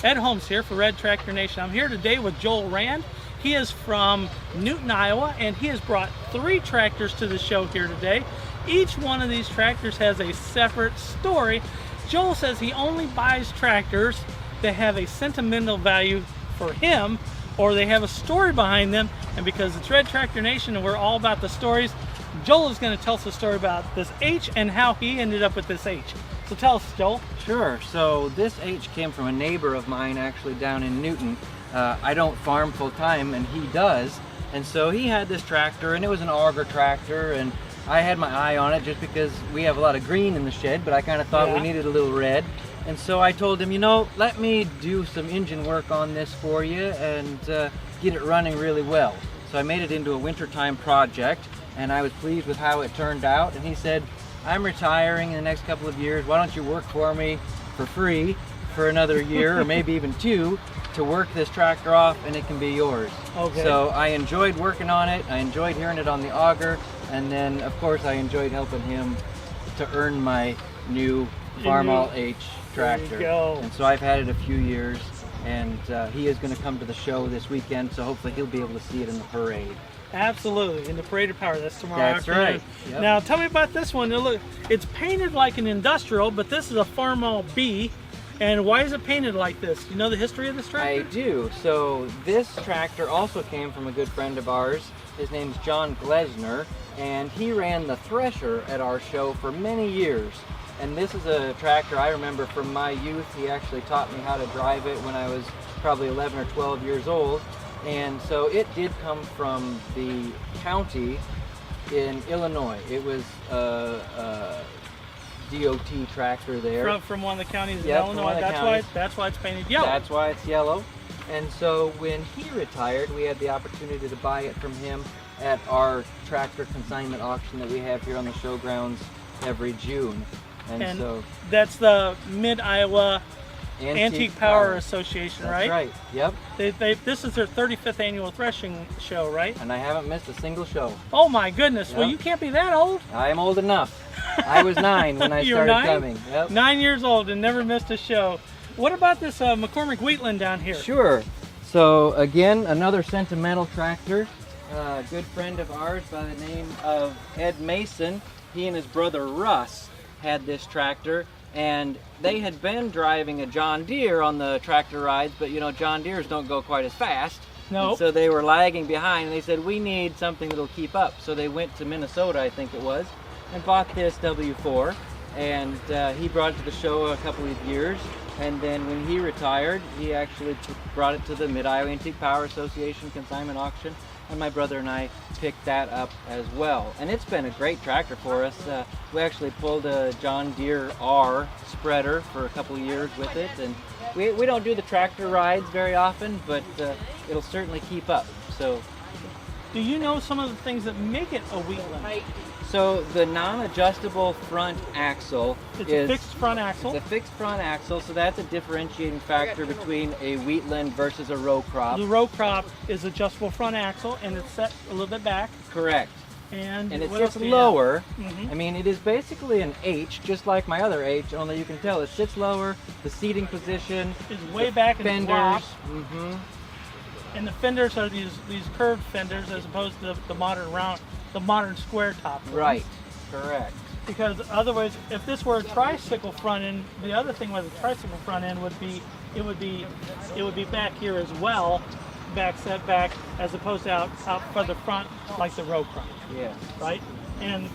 Ed Holmes here for Red Tractor Nation. I'm here today with Joel Rand. He is from Newton, Iowa, and he has brought 3 tractors to the show here today. Each one of these tractors has a separate story. Joel says he only buys tractors that have a sentimental value for him, or they have a story behind them. And because it's Red Tractor Nation and we're all about the stories, Joel is going to tell us a story about this H and how he ended up with this H. So tell us, Joel. Sure. So this H came from a neighbor of mine actually down in Newton. I don't farm full time and he does. And so he had this tractor, and it was an auger tractor, and I had my eye on it just because we have a lot of green in the shed, but I kind of thought we needed a little red. And so I told him, you know, let me do some engine work on this for you and get it running really well. So I made it into a wintertime project, and I was pleased with how it turned out. And he said, I'm retiring in the next couple of years. Why don't you work for me for free for another year or maybe even 2 to work this tractor off, and it can be yours. Okay. So I enjoyed working on it. I enjoyed hearing it on the auger. And then, of course, I enjoyed helping him to earn my new Farmall H tractor. There you go. And so I've had it a few years, and he is going to come to the show this weekend, so hopefully he'll be able to see it in the parade. Absolutely, in the Parade of Power. That's tomorrow afternoon. That's right. Yep. Now, tell me about this one. Now, look, it's painted like an industrial, but this is a Farmall B. And why is it painted like this? Do you know the history of this tractor? I do. So this tractor also came from a good friend of ours. His name's John Glesner, and he ran the thresher at our show for many years. And this is a tractor I remember from my youth. He actually taught me how to drive it when I was probably 11 or 12 years old. And so it did come from the county in Illinois. It was a DOT tractor there. From one of the counties in Illinois. That's why it's painted yellow. That's why it's yellow. And so when he retired, we had the opportunity to buy it from him at our tractor consignment auction that we have here on the showgrounds every June. And so that's the Mid-Iowa Antique Power Association, right? That's right, yep. This is their 35th annual threshing show, right? And I haven't missed a single show. Oh my goodness, Yep. Well you can't be that old. I'm old enough. I was 9 when I started coming. Yep. 9 years old and never missed a show. What about this McCormick Wheatland down here? Sure. So again, another Sentimental tractor. A good friend of ours by the name of Ed Mason. He and his brother Russ had this tractor, and they had been driving a John Deere on the tractor rides, but you know, John Deeres don't go quite as fast. No. So they were lagging behind, and they said, we need something that'll keep up. So they went to Minnesota, I think it was, and bought this W4, and he brought it to the show a couple of years. And then when he retired, he actually brought it to the Mid-Iowa Antique Power Association consignment auction, and my brother and I picked that up as well. And it's been a great tractor for us. We actually pulled a John Deere R spreader for a couple of years with it, and we don't do the tractor rides very often, but it'll certainly keep up. So, do you know some of the things that make it a Wheatland? So the non-adjustable front axle is a fixed front axle. It's a fixed front axle, so that's a differentiating factor between a Wheatland versus a row crop. The row crop is adjustable front axle, and it's set a little bit back. Correct. And it sits lower. Mm-hmm. I mean, it is basically an H, just like my other H, only you can tell it sits lower. The seating position is way back in the fenders. And the fenders are these curved fenders as opposed to the modern square top ones. Right, correct. Because otherwise, if this were a tricycle front end, the other thing with a tricycle front end would be it would be back here as well, set back, as opposed to out further front like the row crop. Yeah. Right? And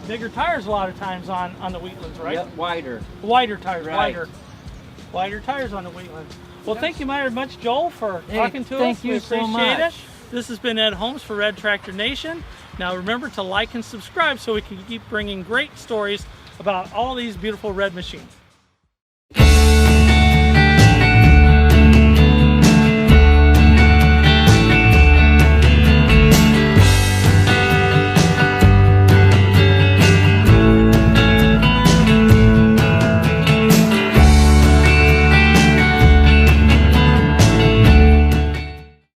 bigger tires a lot of times on the Wheatlands, right? Yep, wider. Wider tires, right. wider tires on the Wheatlands. Well, thank you very much, Joel, for talking to us. Thank you so much. It. This has been Ed Holmes for Red Tractor Nation. Now remember to like and subscribe so we can keep bringing great stories about all these beautiful red machines.